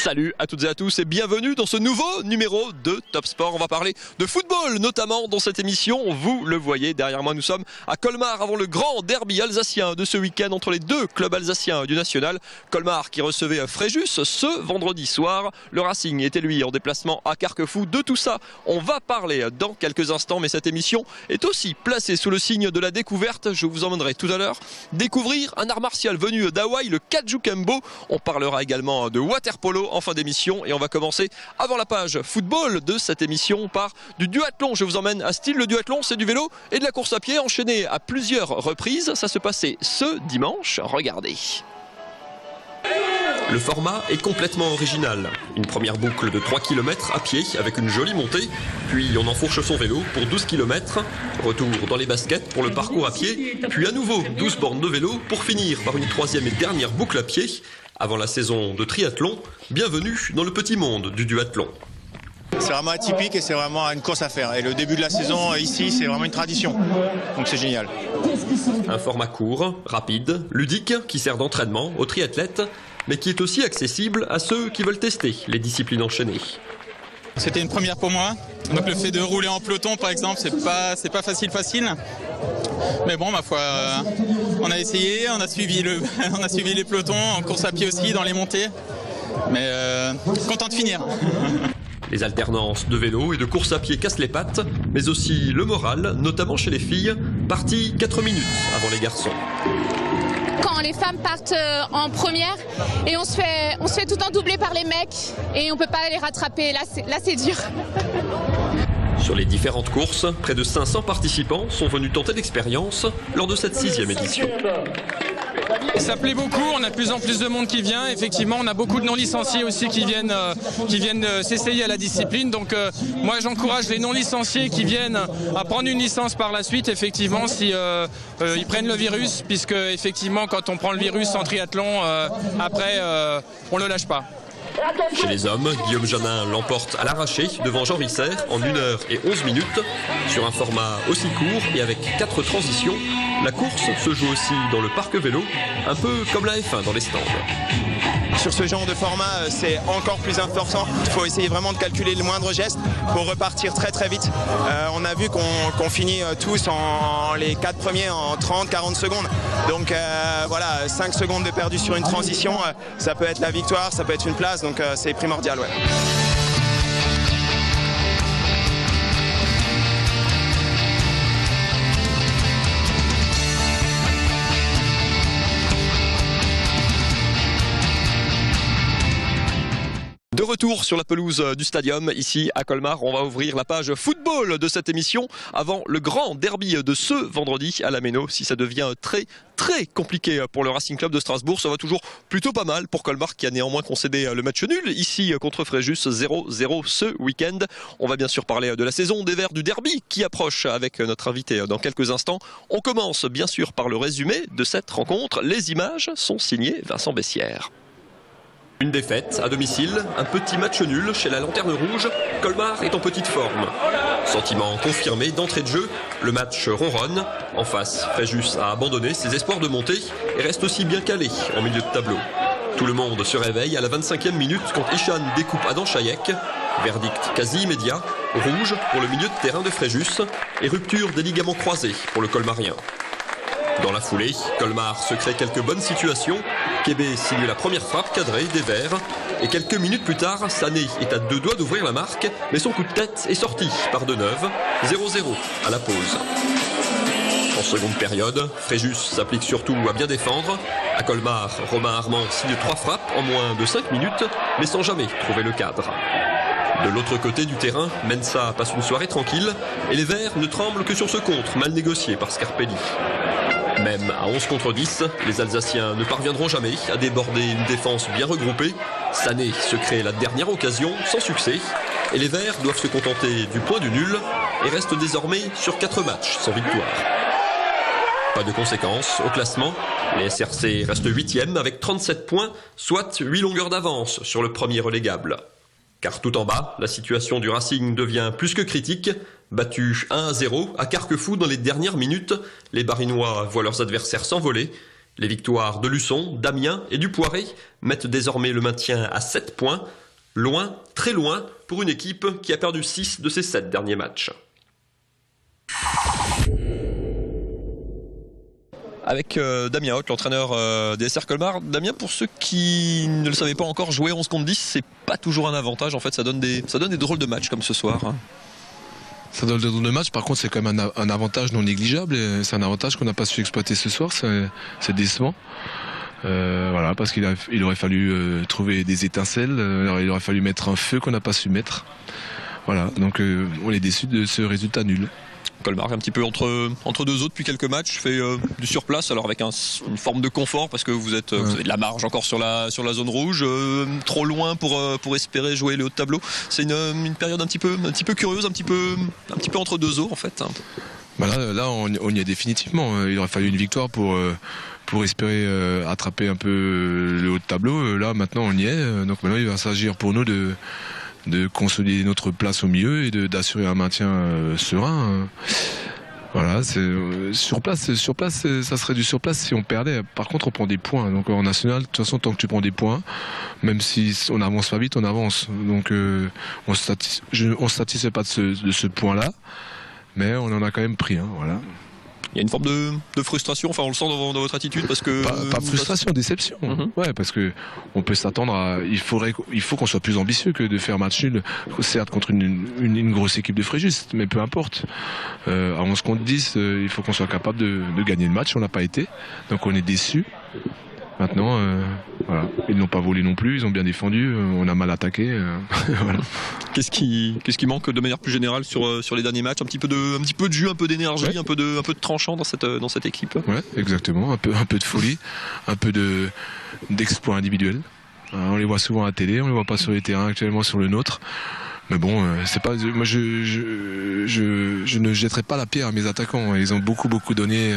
Salut à toutes et à tous et bienvenue dans ce nouveau numéro de Top Sport. On va parler de football notamment dans cette émission. Vous le voyez derrière moi, nous sommes à Colmar avant le grand derby alsacien de ce week-end entre les deux clubs alsaciens du national. Colmar qui recevait Fréjus ce vendredi soir. Le Racing était lui en déplacement à Carquefou. De tout ça, on va parler dans quelques instants, mais cette émission est aussi placée sous le signe de la découverte. Je vous emmènerai tout à l'heure découvrir un art martial venu d'Hawaï, le Kajukembo. On parlera également de waterpolo en fin d'émission et on va commencer avant la page football de cette émission par du duathlon. Je vous emmène à style. Le duathlon, c'est du vélo et de la course à pied enchaîné à plusieurs reprises. Ça se passait ce dimanche. Regardez. Le format est complètement original. Une première boucle de 3 km à pied avec une jolie montée, puis on enfourche son vélo pour 12 km, retour dans les baskets pour le parcours à pied, puis à nouveau 12 bornes de vélo pour finir par une troisième et dernière boucle à pied. Avant la saison de triathlon, bienvenue dans le petit monde du duathlon. C'est vraiment atypique et c'est vraiment une course à faire. Et le début de la saison ici, c'est vraiment une tradition. Donc c'est génial. Un format court, rapide, ludique, qui sert d'entraînement aux triathlètes, mais qui est aussi accessible à ceux qui veulent tester les disciplines enchaînées. C'était une première pour moi. Donc le fait de rouler en peloton par exemple, c'est pas facile. Mais bon, ma foi, on a essayé, on a suivi les pelotons en course à pied aussi, dans les montées. Mais content de finir. Les alternances de vélo et de course à pied cassent les pattes, mais aussi le moral, notamment chez les filles, parties 4 minutes avant les garçons. Quand les femmes partent en première et on se fait tout le temps doubler par les mecs et on peut pas les rattraper, là c'est dur. Sur les différentes courses, près de 500 participants sont venus tenter l'expérience lors de cette 6e édition. Ça plaît beaucoup, on a de plus en plus de monde qui vient. Effectivement, on a beaucoup de non-licenciés aussi qui viennent s'essayer à la discipline. Donc moi j'encourage les non-licenciés qui viennent à prendre une licence par la suite, effectivement, si ils prennent le virus, puisque effectivement quand on prend le virus en triathlon, après on le lâche pas. Chez les hommes, Guillaume Janin l'emporte à l'arraché devant Jean Risser en 1 heure et 11 minutes. Sur un format aussi court et avec 4 transitions, la course se joue aussi dans le parc vélo, un peu comme la F1 dans les stands. Sur ce genre de format, c'est encore plus important. Il faut essayer vraiment de calculer le moindre geste pour repartir très très vite. On a vu qu'on finit tous les 4 premiers en 30-40 secondes. Donc voilà, 5 secondes de perdu sur une transition, ça peut être la victoire, ça peut être une place, donc c'est primordial. Ouais. De retour sur la pelouse du stadium, ici à Colmar, on va ouvrir la page football de cette émission avant le grand derby de ce vendredi à la Méno. Si ça devient très compliqué pour le Racing Club de Strasbourg, ça va toujours plutôt pas mal pour Colmar qui a néanmoins concédé le match nul ici contre Fréjus 0-0 ce week-end. On va bien sûr parler de la saison des Verts du derby qui approche avec notre invité dans quelques instants. On commence bien sûr par le résumé de cette rencontre. Les images sont signées Vincent Bessières. Une défaite à domicile, un petit match nul chez la Lanterne Rouge. Colmar est en petite forme. Sentiment confirmé d'entrée de jeu, le match ronronne. En face, Fréjus a abandonné ses espoirs de montée et reste aussi bien calé en milieu de tableau. Tout le monde se réveille à la 25e minute quand Ishan découpe Adam Chayek. Verdict quasi immédiat, rouge pour le milieu de terrain de Fréjus et rupture des ligaments croisés pour le Colmarien. Dans la foulée, Colmar se crée quelques bonnes situations. Kébé signe la première frappe cadrée des Verts. Et quelques minutes plus tard, Sané est à 2 doigts d'ouvrir la marque, mais son coup de tête est sorti par Deneuve. 0-0 à la pause. En seconde période, Fréjus s'applique surtout à bien défendre. À Colmar, Romain Armand signe 3 frappes en moins de 5 minutes, mais sans jamais trouver le cadre. De l'autre côté du terrain, Mensa passe une soirée tranquille et les Verts ne tremblent que sur ce contre mal négocié par Scarpelli. Même à 11 contre 10, les Alsaciens ne parviendront jamais à déborder une défense bien regroupée. Sané se crée la dernière occasion sans succès et les Verts doivent se contenter du point du nul et restent désormais sur 4 matchs sans victoire. Pas de conséquences au classement, les SRC restent 8e avec 37 points, soit 8 longueurs d'avance sur le premier relégable. Car tout en bas, la situation du Racing devient plus que critique. Battu 1-0 à Carquefou dans les dernières minutes, les Barinois voient leurs adversaires s'envoler Les victoires de Luçon, d'Amiens et du Poiré mettent désormais le maintien à 7 points. Loin, très loin, pour une équipe qui a perdu 6 de ses 7 derniers matchs. Avec Damien Hoth, l'entraîneur des SR Colmar. Damien, pour ceux qui ne le savaient pas encore, jouer 11 contre 10, c'est pas toujours un avantage. En fait, ça donne des drôles de matchs comme ce soir. Ça donne des drôles de matchs. Par contre, c'est quand même un avantage non négligeable. Et c'est un avantage qu'on n'a pas su exploiter ce soir. C'est décevant. Voilà, parce qu'il aurait fallu trouver des étincelles. Il aurait fallu mettre un feu qu'on n'a pas su mettre. Voilà, donc on est déçus de ce résultat nul. Colmar un petit peu entre deux autres depuis quelques matchs, fait du surplace, alors avec une forme de confort parce que vous avez de la marge encore sur la zone rouge, trop loin pour espérer jouer le haut de tableau. C'est une période un petit peu curieuse, un petit peu entre deux eaux en fait. Bah là on y est définitivement. Il aurait fallu une victoire pour espérer attraper un peu le haut de tableau. Là maintenant on y est, donc maintenant il va s'agir pour nous de consolider notre place au milieu et d'assurer un maintien serein. Voilà, sur place, ça serait du surplace si on perdait. Par contre, on prend des points. Donc en national, de toute façon, tant que tu prends des points, même si on avance pas vite, on avance. Donc on se satisfait pas de ce point-là, mais on en a quand même pris. Voilà. Il y a une forme de frustration, enfin on le sent dans votre attitude parce que... Pas frustration, déception. Ouais, parce que on peut s'attendre à... Il faut qu'on soit plus ambitieux que de faire match nul, certes contre une grosse équipe de Fréjus, mais peu importe. À 11 contre 10, il faut qu'on soit capable de gagner le match, on n'a pas été, donc on est déçus. Maintenant, voilà. Ils n'ont pas volé non plus, ils ont bien défendu, on a mal attaqué. Voilà. Qu'est-ce qui manque de manière plus générale sur les derniers matchs, un petit peu de jus, un peu d'énergie, ouais. un peu de tranchant dans cette équipe. Ouais, exactement, un peu de folie, un peu d'exploit individuel. On les voit souvent à la télé, on les voit pas sur les terrains actuellement sur le nôtre. Mais bon, c'est pas. Moi, je ne jetterai pas la pierre à mes attaquants. Ils ont beaucoup donné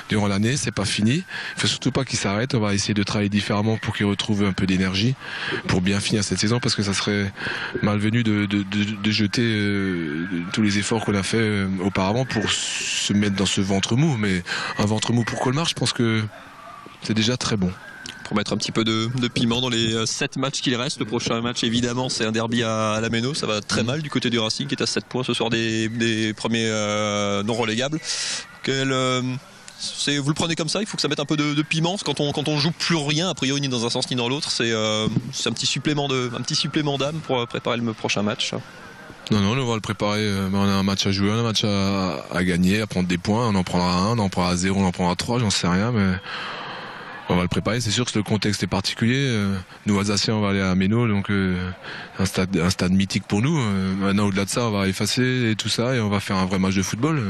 durant l'année. C'est pas fini. Il faut surtout pas qu'ils s'arrêtent. On va essayer de travailler différemment pour qu'ils retrouvent un peu d'énergie pour bien finir cette saison, parce que ça serait malvenu de jeter tous les efforts qu'on a fait auparavant pour se mettre dans ce ventre mou. Mais un ventre mou pour Colmar, je pense que c'est déjà très bon. Pour mettre un petit peu de piment dans les 7 matchs qu'il reste. Le prochain match, évidemment, c'est un derby à la Méno. Ça va très mal du côté du Racing, qui est à 7 points ce soir des premiers non relégables. Vous le prenez comme ça? Il faut que ça mette un peu de piment. Quand on joue plus rien, a priori, ni dans un sens ni dans l'autre, c'est un petit supplément d'âme pour préparer le prochain match. Non, on va le préparer. On a un match à jouer, on a un match à gagner, à prendre des points. On en prendra un, on en prendra 0, on en prendra 3, j'en sais rien, mais... On va le préparer, c'est sûr que le contexte est particulier. Nous, Alsaciens, on va aller à Méno, donc un stade mythique pour nous. Maintenant, au-delà de ça, on va effacer et tout ça, et on va faire un vrai match de football.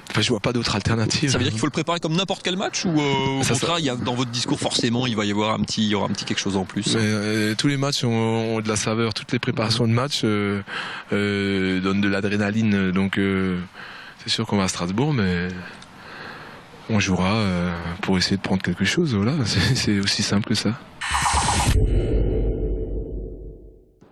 Enfin, je vois pas d'autre alternative. Ça veut dire qu'il faut le préparer comme n'importe quel match, ou au contraire, il y a, dans votre discours, forcément, il va y avoir un petit quelque chose en plus? Tous les matchs ont de la saveur, toutes les préparations de match donnent de l'adrénaline, donc c'est sûr qu'on va à Strasbourg, mais... On jouera pour essayer de prendre quelque chose, voilà, c'est aussi simple que ça.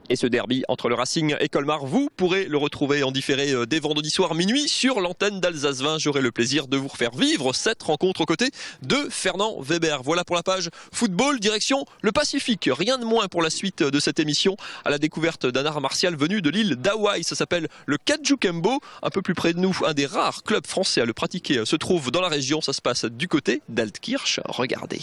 Et ce derby entre le Racing et Colmar, vous pourrez le retrouver en différé dès vendredi soir minuit sur l'antenne d'Alsace 20. J'aurai le plaisir de vous faire vivre cette rencontre aux côtés de Fernand Weber. Voilà pour la page football, direction le Pacifique. Rien de moins pour la suite de cette émission, à la découverte d'un art martial venu de l'île d'Hawaï. Ça s'appelle le Kajukembo, un peu plus près de nous. Un des rares clubs français à le pratiquer se trouve dans la région. Ça se passe du côté d'Altkirch. Regardez.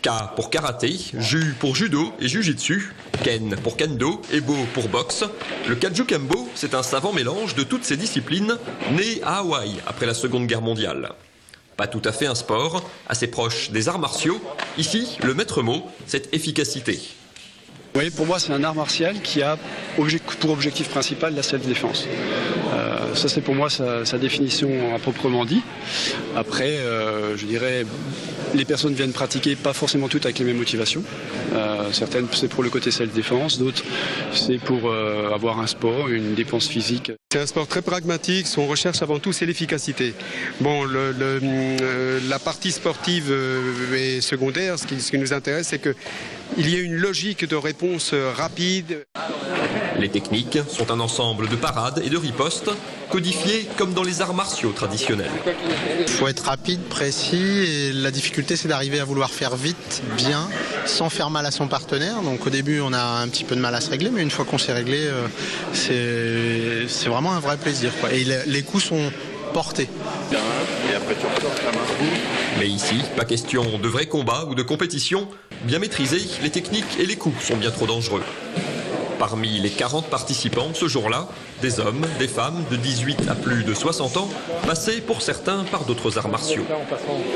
K pour karaté, Ju pour judo et jujitsu, Ken pour kendo et Bo pour boxe. Le Kajukembo, c'est un savant mélange de toutes ces disciplines, né à Hawaï après la Seconde Guerre mondiale. Pas tout à fait un sport, assez proche des arts martiaux. Ici, le maître mot, c'est efficacité. Oui, pour moi, c'est un art martial qui a pour objectif principal la self-défense. Ça, c'est pour moi sa définition à proprement dit. Après, je dirais, les personnes viennent pratiquer pas forcément toutes avec les mêmes motivations. Certaines, c'est pour le côté self-défense, d'autres, c'est pour avoir un sport, une dépense physique. C'est un sport très pragmatique, son recherche avant tout, c'est l'efficacité. Bon, la partie sportive est secondaire, ce qui nous intéresse, c'est qu'il y ait une logique de réponse rapide. Les techniques sont un ensemble de parades et de ripostes, codifiées comme dans les arts martiaux traditionnels. Il faut être rapide, précis, et la difficulté c'est d'arriver à vouloir faire vite, bien, sans faire mal à son partenaire. Donc au début on a un petit peu de mal à se régler, mais une fois qu'on s'est réglé, c'est vraiment un vrai plaisir, quoi. Et les coups sont portés. Mais ici, pas question de vrai combat ou de compétition. Bien maîtrisés, les techniques et les coups sont bien trop dangereux. Parmi les 40 participants ce jour-là, des hommes, des femmes de 18 à plus de 60 ans, passés pour certains par d'autres arts martiaux.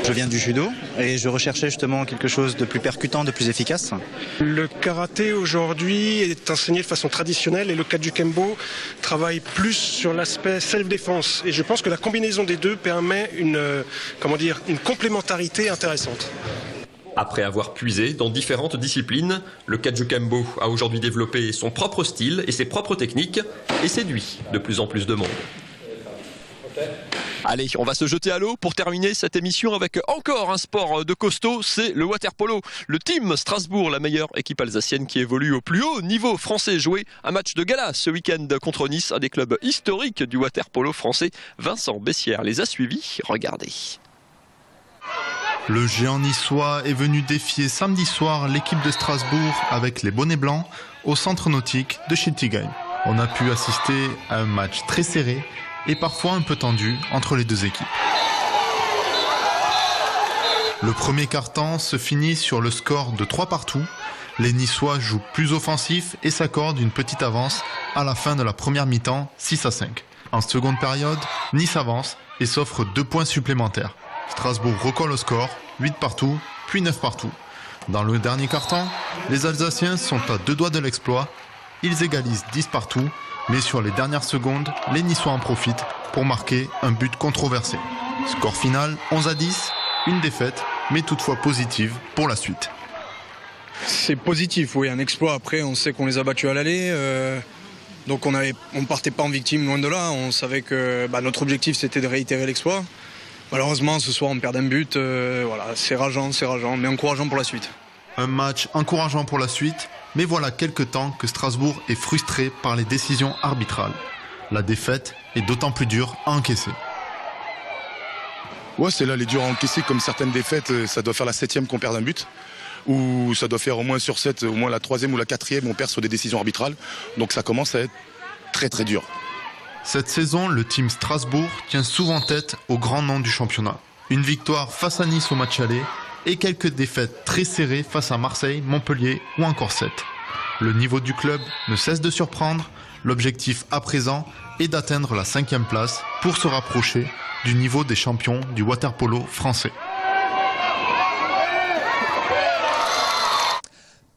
Je viens du judo et je recherchais justement quelque chose de plus percutant, de plus efficace. Le karaté aujourd'hui est enseigné de façon traditionnelle et le Kajukembo travaille plus sur l'aspect self-défense. Et je pense que la combinaison des deux permet une complémentarité intéressante. Après avoir puisé dans différentes disciplines, le Kajukembo a aujourd'hui développé son propre style et ses propres techniques et séduit de plus en plus de monde. Allez, on va se jeter à l'eau pour terminer cette émission avec encore un sport de costaud, c'est le water-polo. Le team Strasbourg, la meilleure équipe alsacienne qui évolue au plus haut niveau français, jouait un match de gala ce week-end contre Nice, un des clubs historiques du water-polo français. Vincent Bessières les a suivis, regardez. Le géant niçois est venu défier samedi soir l'équipe de Strasbourg avec les bonnets blancs au centre nautique de Schiltigheim. On a pu assister à un match très serré et parfois un peu tendu entre les deux équipes. Le premier quart-temps se finit sur le score de 3-3. Les Niçois jouent plus offensif et s'accordent une petite avance à la fin de la première mi-temps, 6-5. En seconde période, Nice avance et s'offre 2 points supplémentaires. Strasbourg recolle au score, 8-2, puis 9-2. Dans le dernier quart-temps, les Alsaciens sont à 2 doigts de l'exploit. Ils égalisent 10-2, mais sur les dernières secondes, les Niçois en profitent pour marquer un but controversé. Score final 11-10, une défaite, mais toutefois positive pour la suite. C'est positif, oui, un exploit. Après, on sait qu'on les a battus à l'aller. Donc on ne partait pas en victime, loin de là. On savait que notre objectif, c'était de réitérer l'exploit. Malheureusement, ce soir, on perd un but. Voilà, c'est rageant, mais encourageant pour la suite. Un match encourageant pour la suite, mais voilà quelques temps que Strasbourg est frustré par les décisions arbitrales. La défaite est d'autant plus dure à encaisser. Ouais, c'est là les durs à encaisser, comme certaines défaites, ça doit faire la 7e qu'on perd un but. Ou ça doit faire au moins sur 7, au moins la 3e ou la 4e, on perd sur des décisions arbitrales. Donc ça commence à être très très dur. Cette saison, le team Strasbourg tient souvent tête au grand nom du championnat. Une victoire face à Nice au match aller et quelques défaites très serrées face à Marseille, Montpellier ou encore Sète. Le niveau du club ne cesse de surprendre. L'objectif à présent est d'atteindre la 5e place pour se rapprocher du niveau des champions du water-polo français.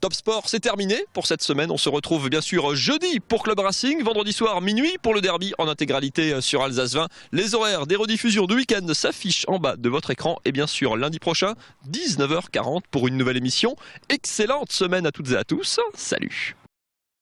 Top Sport, c'est terminé pour cette semaine. On se retrouve bien sûr jeudi pour Club Racing, vendredi soir minuit pour le derby en intégralité sur Alsace 20. Les horaires des rediffusions du week-end s'affichent en bas de votre écran et bien sûr lundi prochain 19h40 pour une nouvelle émission. Excellente semaine à toutes et à tous. Salut.